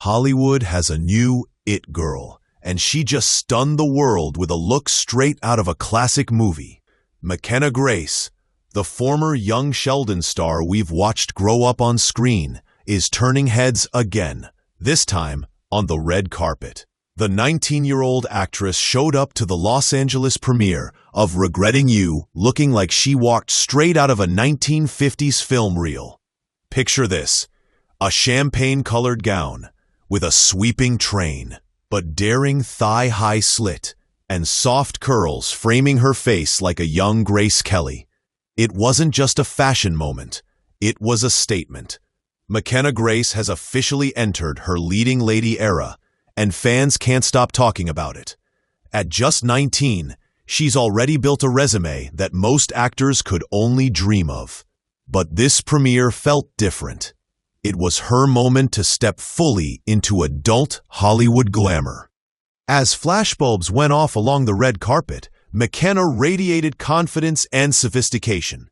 Hollywood has a new it girl, and she just stunned the world with a look straight out of a classic movie. McKenna Grace, the former Young Sheldon star we've watched grow up on screen, is turning heads again, this time on the red carpet. The 19-year-old actress showed up to the Los Angeles premiere of Regretting You looking like she walked straight out of a 1950s film reel. Picture this: a champagne-colored gown with a sweeping train, but daring thigh-high slit, and soft curls framing her face like a young Grace Kelly. It wasn't just a fashion moment, it was a statement. McKenna Grace has officially entered her leading lady era, and fans can't stop talking about it. At just 19, she's already built a resume that most actors could only dream of. But this premiere felt different. It was her moment to step fully into adult Hollywood glamour. As flashbulbs went off along the red carpet, McKenna radiated confidence and sophistication.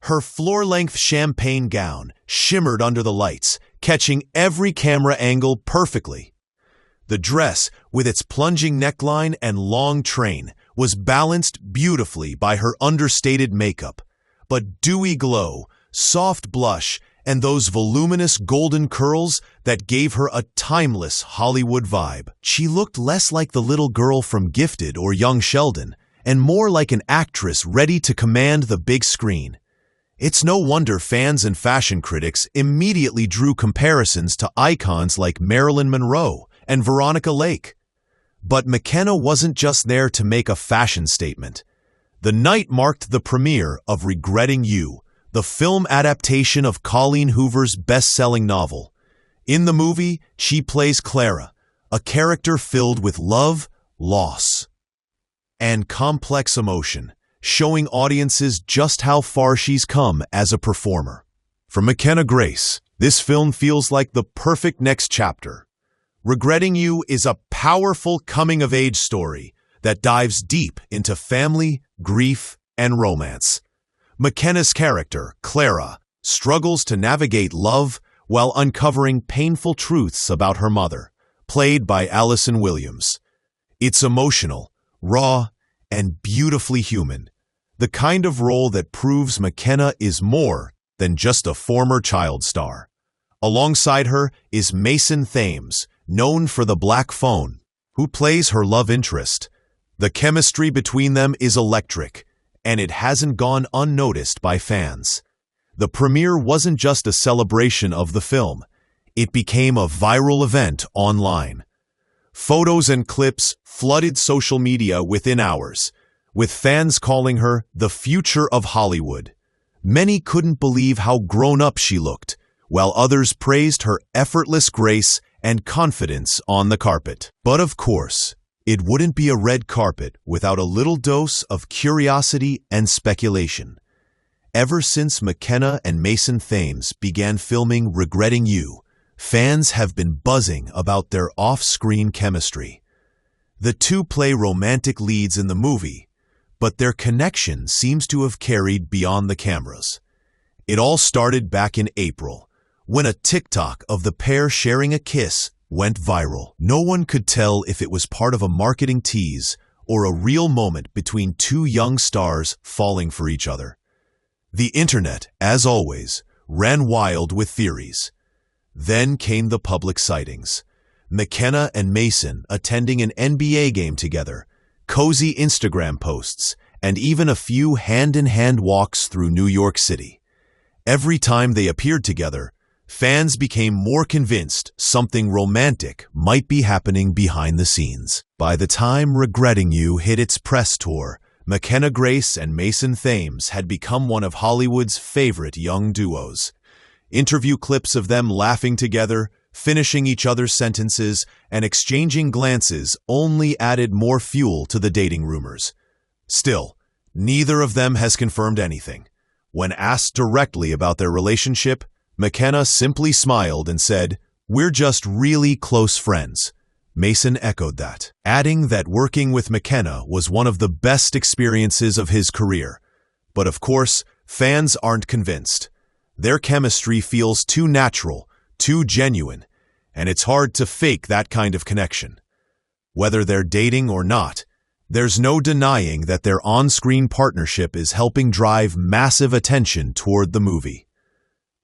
Her floor-length champagne gown shimmered under the lights, catching every camera angle perfectly. The dress, with its plunging neckline and long train, was balanced beautifully by her understated makeup. But dewy glow, soft blush, and those voluminous golden curls that gave her a timeless Hollywood vibe. She looked less like the little girl from Gifted or Young Sheldon, and more like an actress ready to command the big screen. It's no wonder fans and fashion critics immediately drew comparisons to icons like Marilyn Monroe and Veronica Lake. But McKenna wasn't just there to make a fashion statement. The night marked the premiere of Regretting You, the film adaptation of Colleen Hoover's best-selling novel. In the movie, she plays Clara, a character filled with love, loss, and complex emotion, showing audiences just how far she's come as a performer. For McKenna Grace, this film feels like the perfect next chapter. Regretting You is a powerful coming-of-age story that dives deep into family, grief, and romance. McKenna's character, Clara, struggles to navigate love while uncovering painful truths about her mother, played by Allison Williams. It's emotional, raw, and beautifully human, the kind of role that proves McKenna is more than just a former child star. Alongside her is Mason Thames, known for The Black Phone, who plays her love interest. The chemistry between them is electric, and it hasn't gone unnoticed by fans. The premiere wasn't just a celebration of the film, it became a viral event online. Photos and clips flooded social media within hours, with fans calling her the future of Hollywood. Many couldn't believe how grown-up she looked, while others praised her effortless grace and confidence on the carpet. But of course, it wouldn't be a red carpet without a little dose of curiosity and speculation. Ever since McKenna and Mason Thames began filming Regretting You, fans have been buzzing about their off-screen chemistry. The two play romantic leads in the movie, but their connection seems to have carried beyond the cameras. It all started back in April, when a TikTok of the pair sharing a kiss went viral. No one could tell if it was part of a marketing tease or a real moment between two young stars falling for each other. The internet, as always, ran wild with theories. Then came the public sightings. McKenna and Mason attending an NBA game together, cozy Instagram posts, and even a few hand-in-hand walks through New York City. Every time they appeared together, fans became more convinced something romantic might be happening behind the scenes. By the time Regretting You hit its press tour, McKenna Grace and Mason Thames had become one of Hollywood's favorite young duos. Interview clips of them laughing together, finishing each other's sentences, and exchanging glances only added more fuel to the dating rumors. Still, neither of them has confirmed anything. When asked directly about their relationship, McKenna simply smiled and said, "We're just really close friends." Mason echoed that, adding that working with McKenna was one of the best experiences of his career. But of course, fans aren't convinced. Their chemistry feels too natural, too genuine, and it's hard to fake that kind of connection. Whether they're dating or not, there's no denying that their on-screen partnership is helping drive massive attention toward the movie.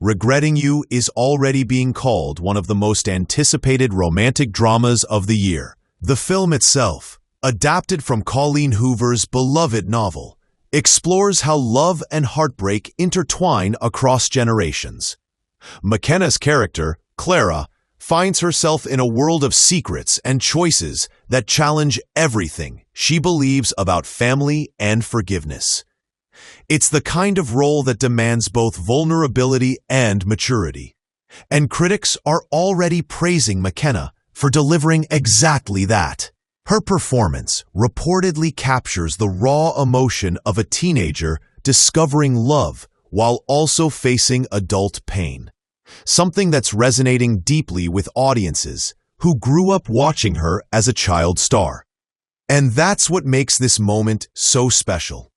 Regretting You is already being called one of the most anticipated romantic dramas of the year. The film itself, adapted from Colleen Hoover's beloved novel, explores how love and heartbreak intertwine across generations. McKenna's character, Clara, finds herself in a world of secrets and choices that challenge everything she believes about family and forgiveness. It's the kind of role that demands both vulnerability and maturity. And critics are already praising McKenna for delivering exactly that. Her performance reportedly captures the raw emotion of a teenager discovering love while also facing adult pain. Something that's resonating deeply with audiences who grew up watching her as a child star. And that's what makes this moment so special.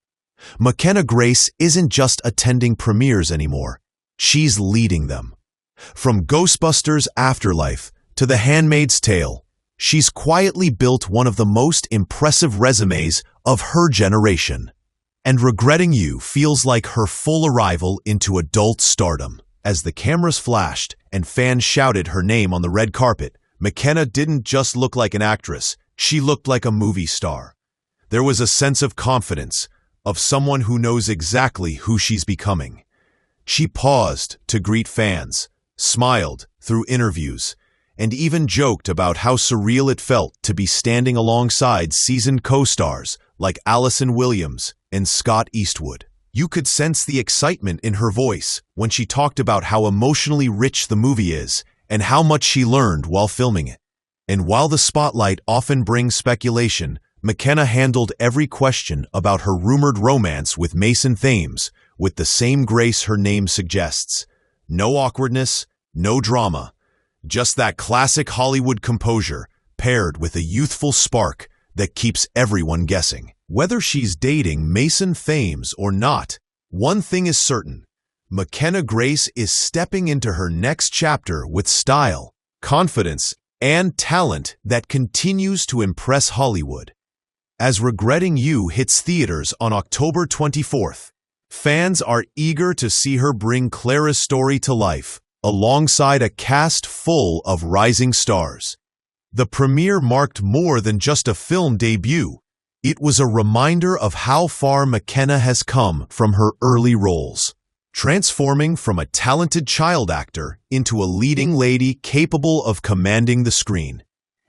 McKenna Grace isn't just attending premieres anymore, she's leading them. From Ghostbusters Afterlife to The Handmaid's Tale, she's quietly built one of the most impressive resumes of her generation. And Regretting You feels like her full arrival into adult stardom. As the cameras flashed and fans shouted her name on the red carpet, McKenna didn't just look like an actress, she looked like a movie star. There was a sense of confidence, of someone who knows exactly who she's becoming. She paused to greet fans, smiled through interviews, and even joked about how surreal it felt to be standing alongside seasoned co-stars like Allison Williams and Scott Eastwood. You could sense the excitement in her voice when she talked about how emotionally rich the movie is and how much she learned while filming it. And while the spotlight often brings speculation, McKenna handled every question about her rumored romance with Mason Thames with the same grace her name suggests. No awkwardness, no drama, just that classic Hollywood composure paired with a youthful spark that keeps everyone guessing. Whether she's dating Mason Thames or not, one thing is certain: McKenna Grace is stepping into her next chapter with style, confidence, and talent that continues to impress Hollywood. As Regretting You hits theaters on October 24th, fans are eager to see her bring Clara's story to life, alongside a cast full of rising stars. The premiere marked more than just a film debut. It was a reminder of how far McKenna has come from her early roles, transforming from a talented child actor into a leading lady capable of commanding the screen.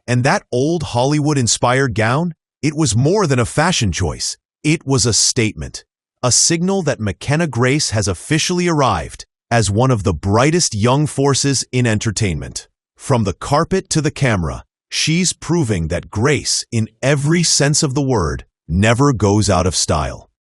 And that old Hollywood-inspired gown? It was more than a fashion choice. It was a statement, a signal that McKenna Grace has officially arrived as one of the brightest young forces in entertainment. From the carpet to the camera, she's proving that grace, in every sense of the word, never goes out of style.